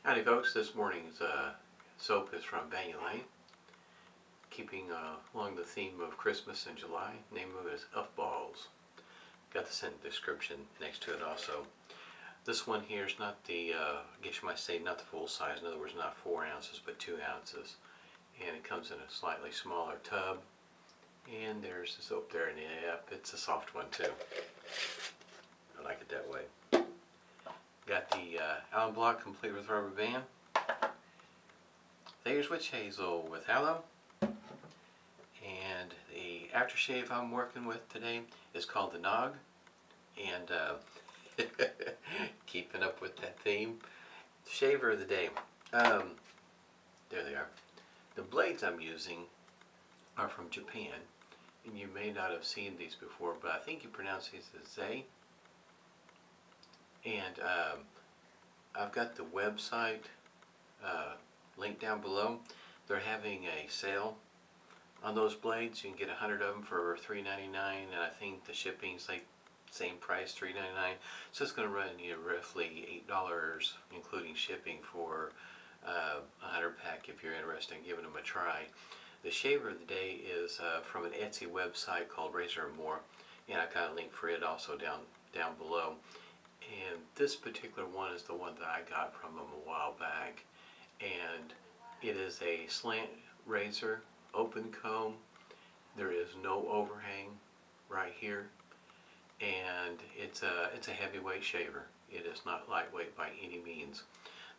Howdy folks, this morning's soap is from Yulay, keeping along the theme of Christmas in July. The name of it is Elf Balls. Got the scent description next to it also. This one here is not the, I guess you might say not the full size, in other words not 4 ounces but 2 ounces. And it comes in a slightly smaller tub. And there's the soap there, and yep, it's a soft one too. I like it that way. Got the alum block complete with rubber band. Thayer's Witch Hazel with alum. And the aftershave I'm working with today is called the Nog. And keeping up with that theme. Shaver of the day. There they are. The blades I'm using are from Japan. And you may not have seen these before, but I think you pronounce these as ZAE. And I've got the website linked down below. They're having a sale on those blades. You can get 100 of them for $3.99, and I think the shipping's like same price, $3.99. So it's going to run you roughly $8, including shipping, for a 100 pack if you're interested in giving them a try. The shaver of the day is from an Etsy website called Razor & More, and I've got a link for it also down below. And this particular one is the one that I got from them a while back, and it is a slant razor, open comb. There is no overhang right here, and it's a heavyweight shaver. It is not lightweight by any means.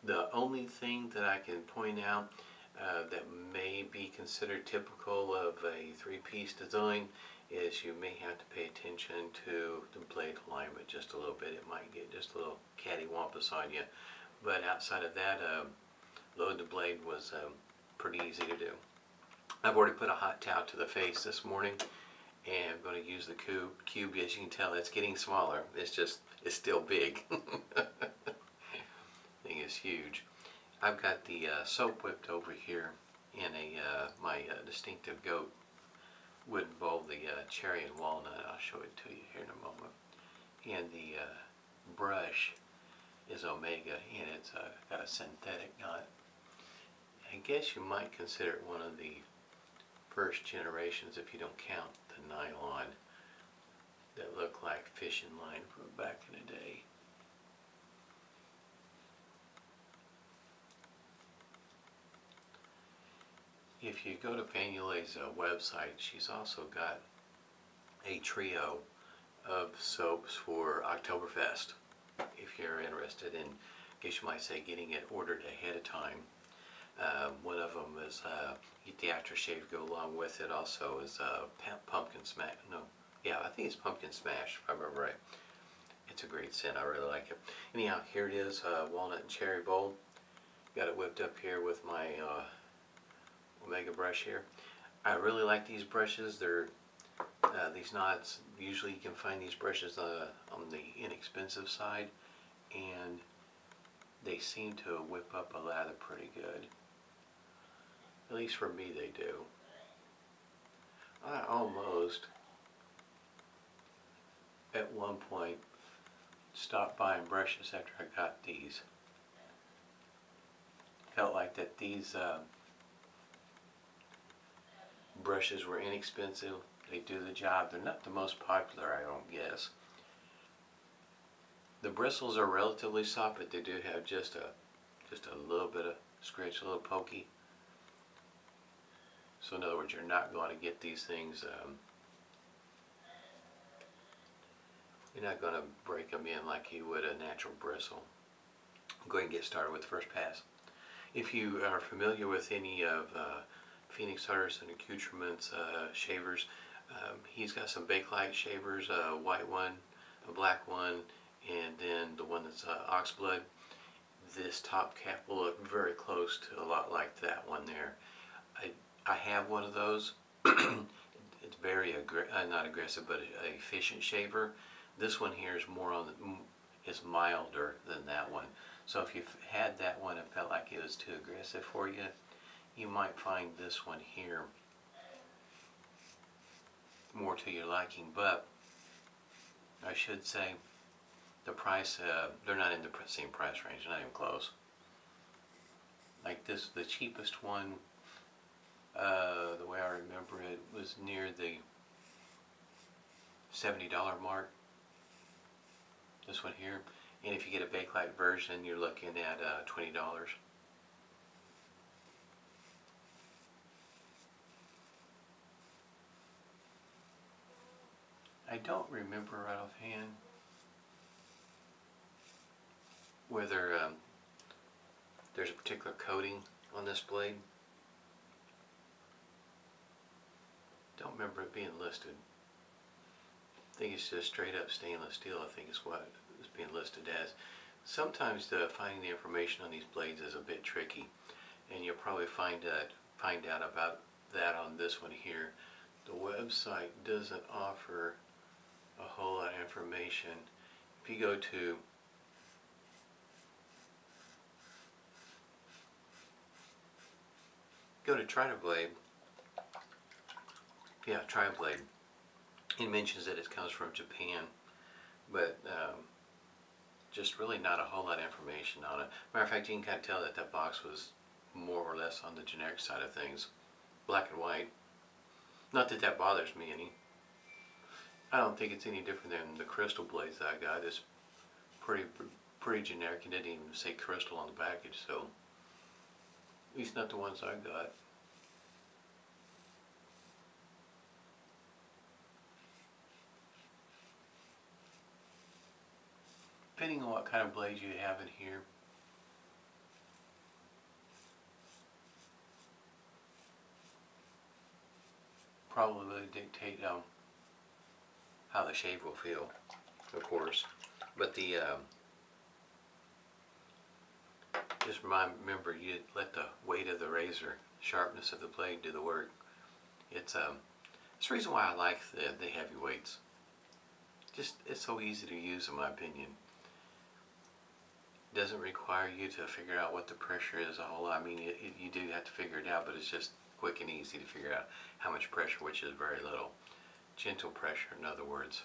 The only thing that I can point out that may be considered typical of a three-piece design is you may have to pay attention to the blade alignment just a little bit. It might get just a little cattywampus on you, but outside of that, load the blade was pretty easy to do. I've already put a hot towel to the face this morning, and I'm going to use the cube. As you can tell, it's getting smaller. It's still big. Thing is huge. I've got the soap whipped over here in my distinctive goat wooden bowl, the cherry and walnut. I'll show it to you here in a moment. And the brush is Omega, and it's got a synthetic knot. I guess you might consider it one of the first generations, if you don't count the nylon, that look like fishing line from back in the day. If you go to Yulay's website, she's also got a trio of soaps for Oktoberfest. If you're interested in, I guess you might say, getting it ordered ahead of time. One of them is get the aftershave to go along with it. Also is pumpkin smash. No, yeah, I think it's pumpkin smash if I remember right. It's a great scent. I really like it. Anyhow, here it is, walnut and cherry bowl. Got it whipped up here with my Omega brush here. I really like these brushes. They're these knots. Usually you can find these brushes on the inexpensive side, and they seem to whip up a lather pretty good. At least for me they do. I almost at one point stopped buying brushes after I got these. Felt like that these brushes were inexpensive. They do the job. They're not the most popular, I don't guess. The bristles are relatively soft, but they do have just a little bit of scratch, a little pokey. So in other words, you're not going to get these things, you're not going to break them in like you would a natural bristle. Go ahead and get started with the first pass. If you are familiar with any of Phoenix Artisan Accoutrements shavers, he's got some Bakelite shavers, a white one, a black one, and then the one that's oxblood. This top cap will look very close to a lot like that one there. I have one of those. It's very not aggressive, but a efficient shaver. This one here is more on is milder than that one. So if you've had that one and felt like it was too aggressive for you, you might find this one here more to your liking. But I should say the price, they're not in the same price range, not even close. Like this, the cheapest one, the way I remember it, was near the $70 mark. This one here. And if you get a bakelite version, you're looking at $20. I don't remember right offhand whether there's a particular coating on this blade. Don't remember it being listed. I think it's just straight up stainless steel, I think is what it's being listed as. Sometimes finding the information on these blades is a bit tricky, and you'll probably find out about that on this one here. The website doesn't offer a whole lot of information. If you go to TriBlade, yeah, TriBlade, it mentions that it comes from Japan, but just really not a whole lot of information on it. Matter of fact, you can kind of tell that that box was more or less on the generic side of things, black and white. Not that that bothers me any. I don't think it's any different than the crystal blades that I got. It's pretty generic. It didn't even say crystal on the package, so at least not the ones I got. Depending on what kind of blades you have in here, probably dictate how the shave will feel, of course. But the just remember, you let the weight of the razor, sharpness of the blade do the work. It's the reason why I like the heavy weights. Just it's so easy to use, in my opinion. It doesn't require you to figure out what the pressure is a whole lot. I mean, you do have to figure it out, but it's just quick and easy to figure out how much pressure, which is very little. Gentle pressure, in other words.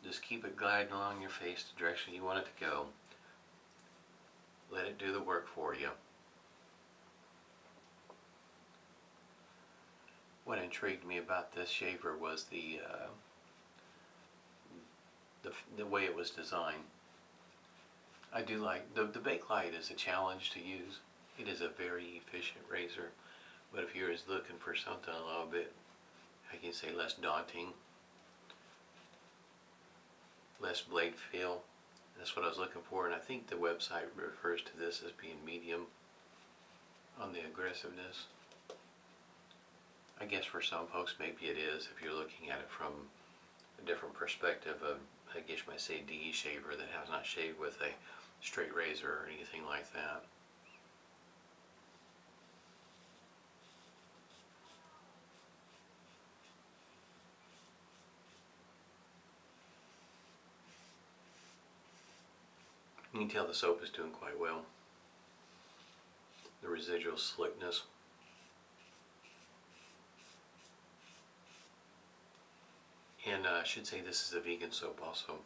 Just keep it gliding along your face the direction you want it to go. Let it do the work for you. What intrigued me about this shaver was the way it was designed. I do like the bakelite is a challenge to use. It is a very efficient razor, but if you're just looking for something a little bit, I can say less daunting, less blade feel, that's what I was looking for. And I think the website refers to this as being medium on the aggressiveness. I guess for some folks maybe it is, if you're looking at it from a different perspective of, I guess you might say, DE shaver that has not shaved with a straight razor or anything like that. You can tell the soap is doing quite well. The residual slickness. And I should say this is a vegan soap also.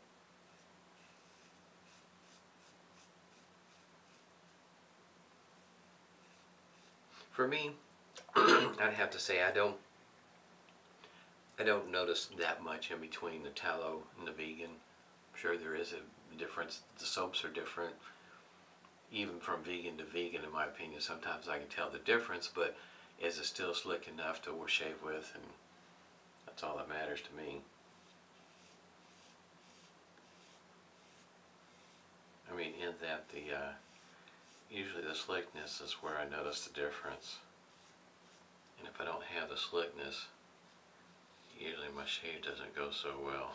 For me, I'd have to say I don't notice that much in between the tallow and the vegan. I'm sure there is a difference. The soaps are different, even from vegan to vegan, in my opinion. Sometimes I can tell the difference, but is it still slick enough to shave with? And that's all that matters to me. I mean, in that usually the slickness is where I notice the difference. And if I don't have the slickness, usually my shave doesn't go so well.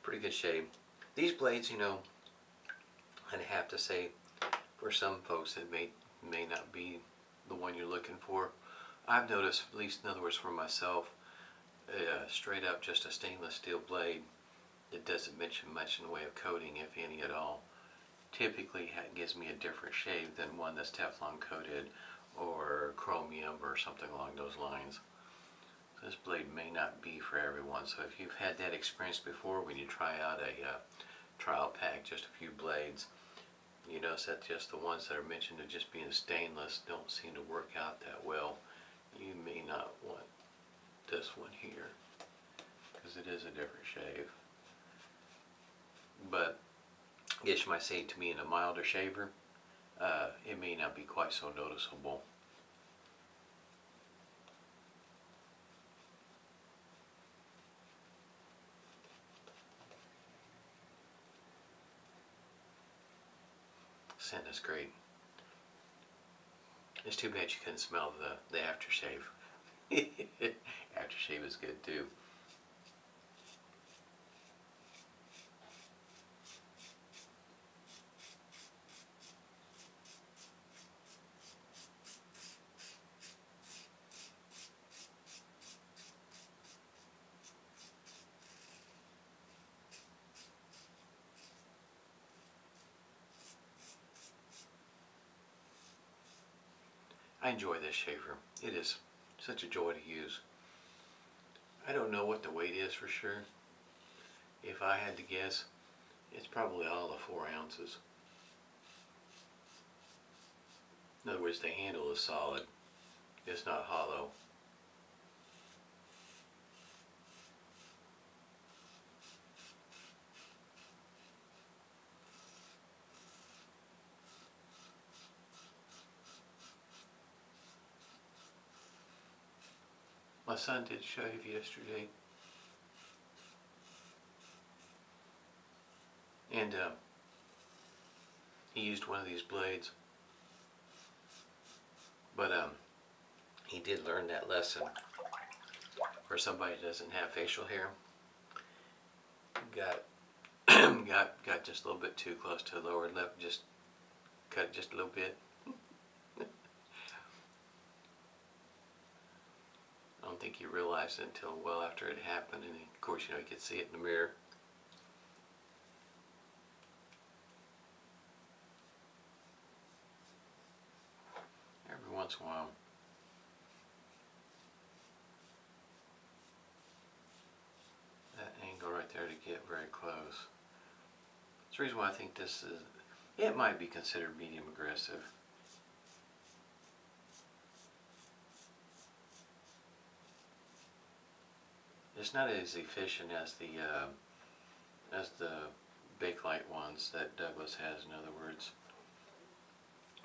Pretty good shave. These blades, you know, I'd have to say, for some folks it may not be the one you're looking for. I've noticed, at least in other words for myself, straight up just a stainless steel blade, it doesn't mention much in the way of coating, if any at all. typically gives me a different shave than one that's Teflon coated or chromium or something along those lines. This blade may not be for everyone, so if you've had that experience before when you try out a trial pack, just a few blades, you notice that just the ones that are mentioned as just being stainless don't seem to work out that well. You may not want this one here, because it is a different shave. But I guess you might say to me in a milder shaver, it may not be quite so noticeable. Scent is great. It's too bad you couldn't smell the aftershave. Aftershave is good too. I enjoy this shaver. It is such a joy to use. I don't know what the weight is for sure. If I had to guess, it's probably all of 4 ounces. In other words, the handle is solid. It's not hollow. My son did shave yesterday, and he used one of these blades, but he did learn that lesson. For somebody that doesn't have facial hair, got got just a little bit too close to the lower lip, just cut it just a little bit. I don't think he realized it until well after it happened, and of course, you know, he could see it in the mirror. Every once in a while. That angle right there to get very close. That's the reason why I think this is, it might be considered medium aggressive. It's not as efficient as the Bakelite ones that Douglas has, in other words.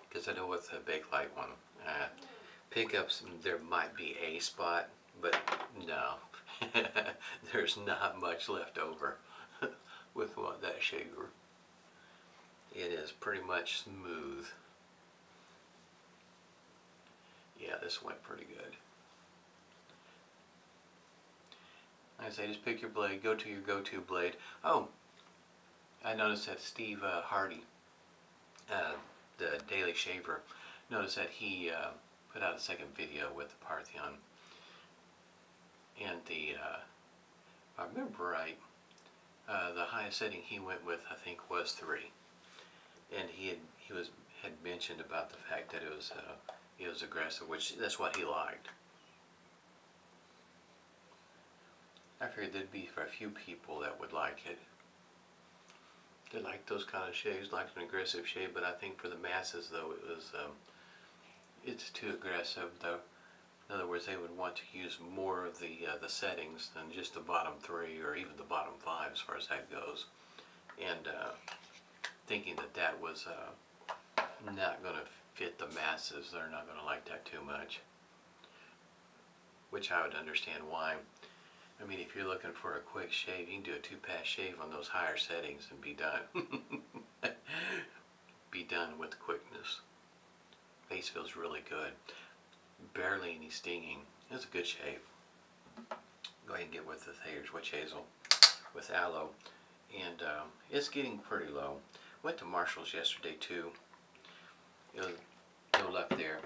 Because I know with the Bakelite one, pickups, there might be a spot, but no. There's not much left over with that shaver. It is pretty much smooth. Yeah, this went pretty good. Like I say, just pick your blade, go to your go-to blade. Oh, I noticed that Steve Hardy, the Daily Shaver, noticed that he put out a second video with the Parthenon. And if I remember right, the highest setting he went with, I think, was 3. And he had mentioned about the fact that it was aggressive, which that's what he liked. I figured there'd be for a few people that would like it. They like those kind of shaves, like an aggressive shave, but I think for the masses, though, it's too aggressive. Though, in other words, they would want to use more of the settings than just the bottom 3 or even the bottom 5, as far as that goes. And thinking that was not going to fit the masses, they're not going to like that too much. Which I would understand why. I mean, if you're looking for a quick shave, you can do a 2-pass shave on those higher settings and be done. Be done with the quickness. Face feels really good. Barely any stinging. It's a good shave. Go ahead and get with the Thayer's Witch Hazel with aloe. And it's getting pretty low. Went to Marshall's yesterday too. No luck there.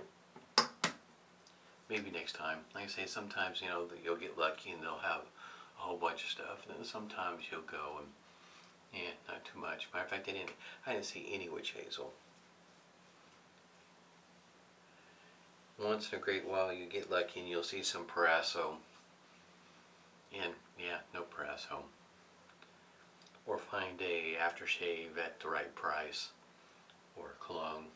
Maybe next time. Like I say, sometimes, you know, you'll get lucky and they'll have a whole bunch of stuff. And then sometimes you'll go and, yeah, not too much. much. Matter of fact, I didn't see any witch hazel. Once in a great while you get lucky and you'll see some Paraso. And yeah, no Paraso. Or find a aftershave at the right price. Or a cologne.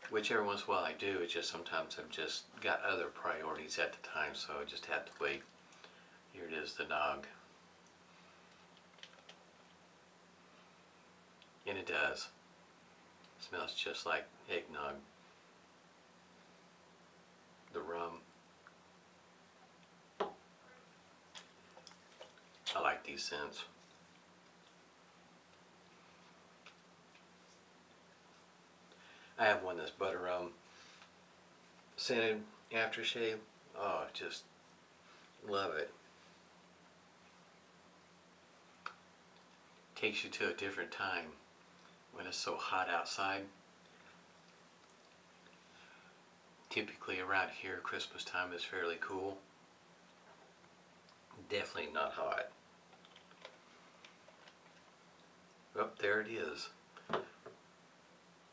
Whichever once in a while I do, it's just sometimes I've just got other priorities at the time, so I just have to wait. Here it is, the nog. And it does. It smells just like eggnog. The rum. I like these scents. I have one that's butter rum scented aftershave. Oh, just love it. Takes you to a different time when it's so hot outside. Typically around here, Christmas time is fairly cool. Definitely not hot. Oh, there it is.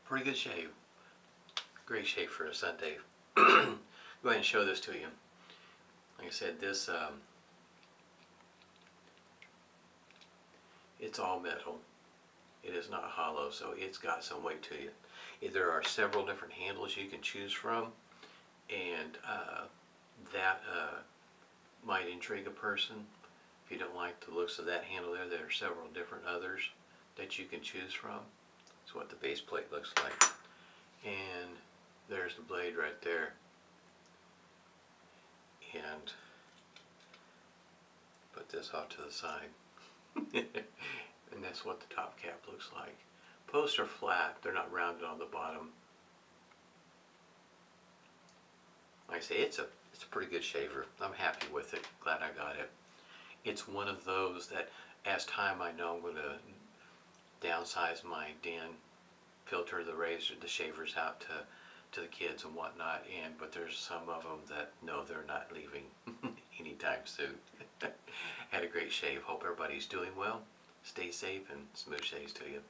Pretty good shave. Great shave for a Sunday. Go ahead and show this to you. Like I said, this it's all metal. It is not hollow, so it's got some weight to you. There are several different handles you can choose from, and that might intrigue a person. If you don't like the looks of that handle there are several different others that you can choose from. That's what the base plate looks like. And there's the blade right there. And put this off to the side. And that's what the top cap looks like. Posts are flat, they're not rounded on the bottom. Like I say, it's a pretty good shaver. I'm happy with it. Glad I got it. It's one of those that, as time I know, I'm going to downsize my den, filter the shavers out to the kids and whatnot. But there's some of them that no, they're not leaving anytime soon. Had a great shave. Hope everybody's doing well. Stay safe and smooth shaves to you.